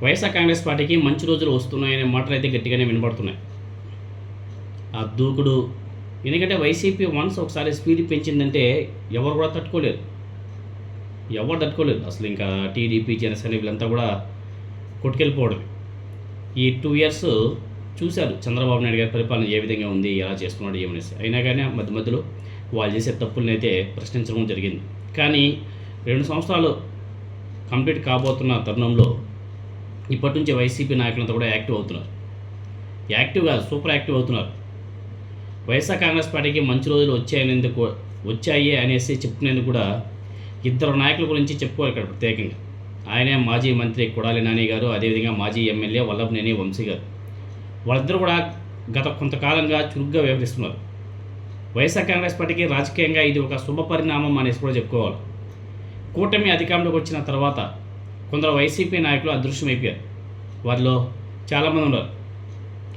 వైఎస్ఆర్ కాంగ్రెస్ పార్టీకి మంచి రోజులు వస్తున్నాయనే మాటలు అయితే గట్టిగానే వినబడుతున్నాయి. ఆ దూకుడు, ఎందుకంటే వైసీపీ వన్స్ ఒకసారి స్పీడ్ పెంచిందంటే ఎవరు కూడా తట్టుకోలేరు, అసలు ఇంకా టీడీపీ జనసేన వీళ్ళంతా కూడా కొట్టుకెళ్ళిపోవడం. ఈ 2 ఇయర్స్ చూశారు చంద్రబాబు నాయుడు గారి పరిపాలన ఏ విధంగా ఉంది, ఎలా చేస్తున్నాడు ఏమనేసి. అయినా కానీ మధ్యలో వాళ్ళు చేసే తప్పులను అయితే ప్రశ్నించడం జరిగింది. కానీ 2 సంవత్సరాలు కంప్లీట్ కాబోతున్న తరుణంలో ఇప్పటి నుంచి వైసీపీ నాయకులంతా కూడా యాక్టివ్ అవుతున్నారు. యాక్టివ్గా సూపర్ యాక్టివ్ అవుతున్నారు. వైఎస్ఆర్ కాంగ్రెస్ పార్టీకి మంచి రోజులు వచ్చాయి అనేసి చెప్పుకునేందుకు కూడా 2 నాయకుల గురించి చెప్పుకోవాలి ఇక్కడ ప్రత్యేకంగా. ఆయనే మాజీ మంత్రి కొడాలి నాని గారు, అదేవిధంగా మాజీ ఎమ్మెల్యే వల్లభనేని వంశీ గారు. వాళ్ళిద్దరూ కూడా గత కొంతకాలంగా చురుగ్గా వ్యవహరిస్తున్నారు. వైఎస్ఆర్ కాంగ్రెస్ పార్టీకి రాజకీయంగా ఇది ఒక శుభ పరిణామం అనేసి కూడా చెప్పుకోవాలి. కూటమి అధికారంలోకి వచ్చిన తర్వాత కొందరు వైసీపీ నాయకులు అదృశ్యమైపోయారు. వారిలో చాలామంది ఉన్నారు.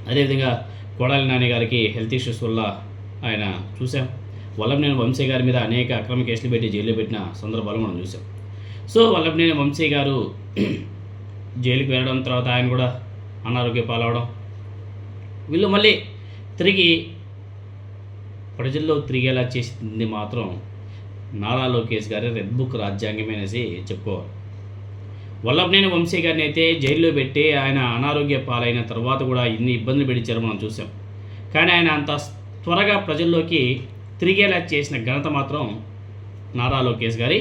అదేవిధంగా కొడాలి నాని గారికి హెల్త్ ఇష్యూస్ వల్ల ఆయన చూసాం. వల్లభనేని వంశీ గారి మీద అనేక అక్రమ కేసులు పెట్టి జైల్లో పెట్టిన సందర్భాలు మనం చూసాం. సో వల్లభనేని వంశీ గారు జైలుకి వెళ్ళడం, తర్వాత ఆయన కూడా అనారోగ్య పాలవడం, వీళ్ళు మళ్ళీ తిరిగి ప్రజల్లో తిరిగేలా చేసింది మాత్రం నారా లోకేష్ గారి రెడ్ బుక్ రాజ్యాంగమే అనేసి చెప్పుకోవాలి. వల్లభనేని వంశీ గారిని అయితే జైల్లో పెట్టి ఆయన అనారోగ్య పాలైన తర్వాత కూడా ఇన్ని ఇబ్బందులు పెట్టించారు మనం చూసాం. కానీ ఆయన అంత త్వరగా ప్రజల్లోకి తిరిగేలా చేసిన ఘనత మాత్రం నారా లోకేష్ గారి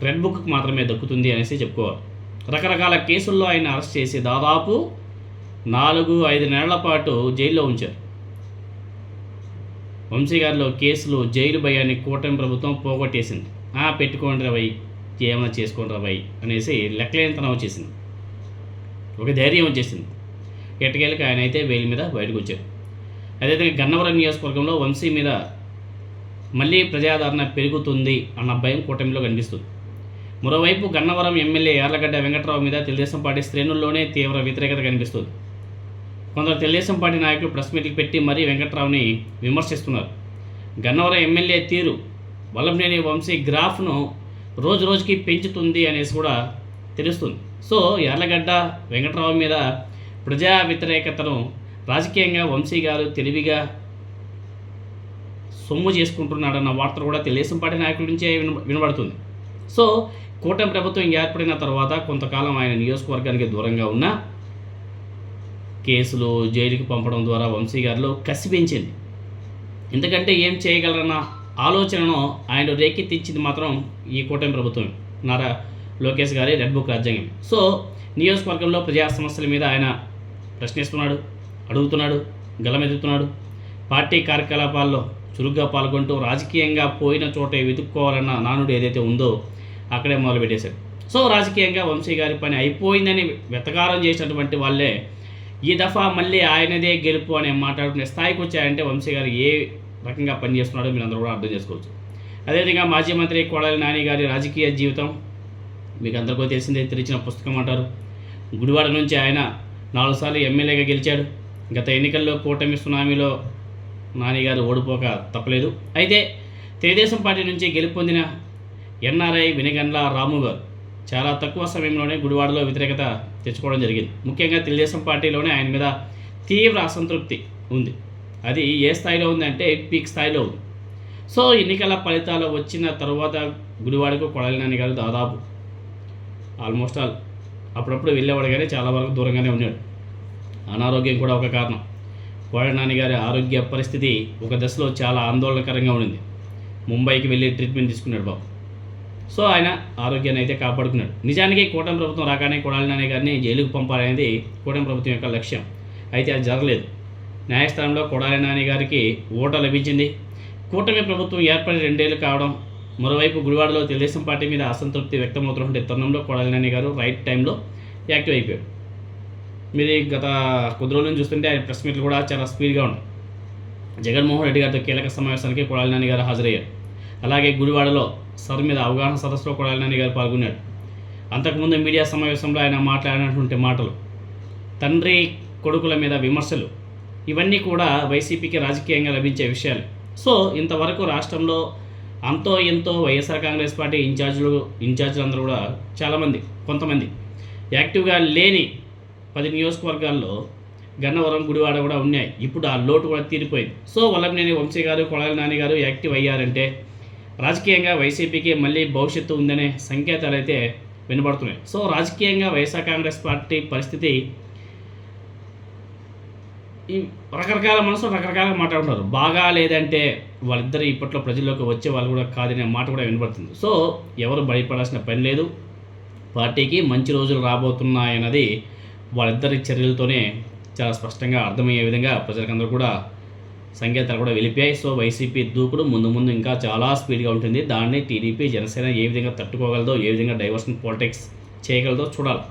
రెడ్ బుక్కి మాత్రమే దక్కుతుంది అనేసి చెప్పుకోవాలి. రకరకాల కేసుల్లో ఆయన అరెస్ట్ చేసి దాదాపు 4-5 నెలల పాటు జైల్లో ఉంచారు. వంశీ గారిలో కేసులు, జైలు భయాన్ని కూటమి ప్రభుత్వం పోగొట్టేసింది. పెట్టుకోండి రవై, ఏమైనా చేసుకోండి రవై అనేసి లెక్కలేనితనం వచ్చేసింది, ఒక ధైర్యం వచ్చేసింది. ఎట్టకేళ్ళకి ఆయన అయితే బెయిల్ మీద బయటకు వచ్చారు. అదేవిధంగా గన్నవరం నియోజకవర్గంలో వంశీ మీద మళ్ళీ ప్రజాదరణ పెరుగుతుంది అన్న భయం కూటమిలో కనిపిస్తుంది. మరోవైపు గన్నవరం ఎమ్మెల్యే యార్లగడ్డ వెంకట్రావు మీద తెలుగుదేశం పార్టీ శ్రేణుల్లోనే తీవ్ర వ్యతిరేకత కనిపిస్తుంది. కొందరు తెలుగుదేశం పార్టీ నాయకులు ప్రెస్ మీట్లు పెట్టి మరీ వెంకట్రావుని విమర్శిస్తున్నారు. గన్నవరం ఎమ్మెల్యే తీరు వల్లభనేని వంశీ గ్రాఫ్ను రోజు రోజుకి పెంచుతుంది అనేసి కూడా తెలుస్తుంది. సో యార్లగడ్డ వెంకట్రావు మీద ప్రజా వ్యతిరేకతను రాజకీయంగా వంశీ గారు తెలివిగా సొమ్ము చేసుకుంటున్నాడన్న వార్తలు కూడా తెలుగుదేశం పార్టీ నాయకుల నుంచే వినబడుతుంది. సో కూటమి ప్రభుత్వం ఏర్పడిన తర్వాత కొంతకాలం ఆయన నియోజకవర్గానికి దూరంగా ఉన్న కేసులు, జైలుకి పంపడం ద్వారా వంశీ గారిలో కసి పెంచింది. ఎందుకంటే ఏం చేయగలరన్న ఆలోచనను ఆయన రేకెత్తించింది మాత్రం ఈ కూటమి ప్రభుత్వం, నారా లోకేష్ గారి రెడ్ బుక్ రాజ్యాంగం. సో నియోజకవర్గంలో ప్రజా సమస్యల మీద ఆయన ప్రశ్నిస్తున్నాడు, అడుగుతున్నాడు, గలమెత్తుతున్నాడు. పార్టీ కార్యకలాపాల్లో చురుగ్గా పాల్గొంటూ రాజకీయంగా పోయిన చోటే వెతుక్కోవాలన్న నానుడు ఏదైతే ఉందో అక్కడే మొదలుపెట్టేశాడు. సో రాజకీయంగా వంశీ గారి పని అయిపోయిందని వెతకారం చేసినటువంటి వాళ్ళే ఈ దఫా మళ్ళీ ఆయనదే గెలుపు అనే మాట్లాడుకునే స్థాయికి వచ్చాయంటే వంశీ గారు ఏ రకంగా పనిచేస్తున్నాడో మీరు అందరూ కూడా అర్థం చేసుకోవచ్చు. అదేవిధంగా మాజీ మంత్రి కొడాలి నాని గారి రాజకీయ జీవితం మీకు అందరికీ తెలిసిందే, తెరిచిన పుస్తకం అంటారు. గుడివాడ నుంచి ఆయన 4 సార్లు ఎమ్మెల్యేగా గెలిచాడు. గత ఎన్నికల్లో కూటమి సునామీలో నాని గారు ఓడిపోక తప్పలేదు. అయితే తెలుగుదేశం పార్టీ నుంచి గెలుపొందిన ఎన్ఆర్ఐ వినగండ్ల రాము గారు చాలా తక్కువ సమయంలోనే గుడివాడలో వ్యతిరేకత తెచ్చుకోవడం జరిగింది. ముఖ్యంగా తెలుగుదేశం పార్టీలోనే ఆయన మీద తీవ్ర అసంతృప్తి ఉంది. అది ఏ స్థాయిలో ఉందంటే పీక్ స్థాయిలో ఉంది. సో ఎన్నికల ఫలితాలు వచ్చిన తర్వాత గుడివాడకు కొడాలి నాని గారు దాదాపు ఆల్మోస్ట్ అప్పుడప్పుడు వెళ్ళేవాడు, కానీ చాలా వరకు దూరంగానే ఉన్నాడు. అనారోగ్యం కూడా ఒక కారణం. కొడాలి నాని గారి ఆరోగ్య పరిస్థితి ఒక దశలో చాలా ఆందోళనకరంగా ఉండింది. ముంబైకి వెళ్ళి ట్రీట్మెంట్ తీసుకున్నాడు బాబు. సో ఆయన ఆరోగ్యాన్ని అయితే కాపాడుకున్నాడు. నిజానికి కూటమి ప్రభుత్వం రాగానే కొడాలి నాని గారిని జైలుకు పంపాలనేది కూటమి ప్రభుత్వం యొక్క లక్ష్యం. అయితే అది జరగలేదు. న్యాయస్థానంలో కొడాలి నాని గారికి ఓట లభించింది. కూటమి ప్రభుత్వం ఏర్పడి 2 ఏళ్ళు కావడం, మరోవైపు గుడివాడలో తెలుగుదేశం పార్టీ మీద అసంతృప్తి వ్యక్తమవుతున్న తరుణంలో కొడాలి నాని గారు రైట్ టైంలో యాక్టివ్ అయిపోయాడు. మీరు గత కొద్ది రోజుల నుంచి చూస్తుంటే ఆయన ప్రెస్ మీట్లు కూడా చాలా స్పీడ్గా ఉన్నాయి. జగన్మోహన్ రెడ్డి గారితో కీలక సమావేశానికి కొడాలి నాని గారు హాజరయ్యారు. అలాగే గుడివాడలో సర్ మీద అవగాహన సదస్సులో కొడాలి నాని గారు పాల్గొన్నాడు. అంతకుముందు మీడియా సమావేశంలో ఆయన మాట్లాడినటువంటి మాటలు, తండ్రి కొడుకుల మీద విమర్శలు, ఇవన్నీ కూడా వైసీపీకి రాజకీయంగా లభించే విషయాలు. సో ఇంతవరకు రాష్ట్రంలో అంతో ఎంతో వైఎస్ఆర్ కాంగ్రెస్ పార్టీ ఇన్ఛార్జీలు అందరూ కూడా కొంతమంది యాక్టివ్గా లేని 10 నియోజకవర్గాల్లో గన్నవరం, గుడివాడ కూడా ఉన్నాయి. ఇప్పుడు ఆ లోటు కూడా తీరిపోయింది. సో వల్లభనేని వంశీ గారు, కొడాలి నాని గారు యాక్టివ్ అయ్యారంటే రాజకీయంగా వైసీపీకి మళ్ళీ భవిష్యత్తు ఉందనే సంకేతాలు అయితే వినబడుతున్నాయి. సో రాజకీయంగా వైఎస్ఆర్ కాంగ్రెస్ పార్టీ పరిస్థితి ఈ రకరకాల మనసులో రకరకాలుగా మాట్లాడుతున్నారు. బాగా లేదంటే వాళ్ళిద్దరు ఇప్పట్లో ప్రజల్లోకి వచ్చే వాళ్ళు కూడా కాదనే మాట కూడా వినబడుతుంది. సో ఎవరు భయపడాల్సిన పని లేదు. పార్టీకి మంచి రోజులు రాబోతున్నాయన్నది వాళ్ళిద్దరి చర్యలతోనే చాలా స్పష్టంగా అర్థమయ్యే విధంగా ప్రజలకందరూ కూడా సంకేతాలు కూడా వెళ్ళిపోయాయి. సో వైసీపీ దూకుడు ముందు ముందు ఇంకా చాలా స్పీడ్గా ఉంటుంది. దాన్ని టీడీపీ, జనసేన ఏ విధంగా తట్టుకోగలదో, ఏ విధంగా డైవర్షన్ పాలిటిక్స్ చేయగలదో చూడాలి.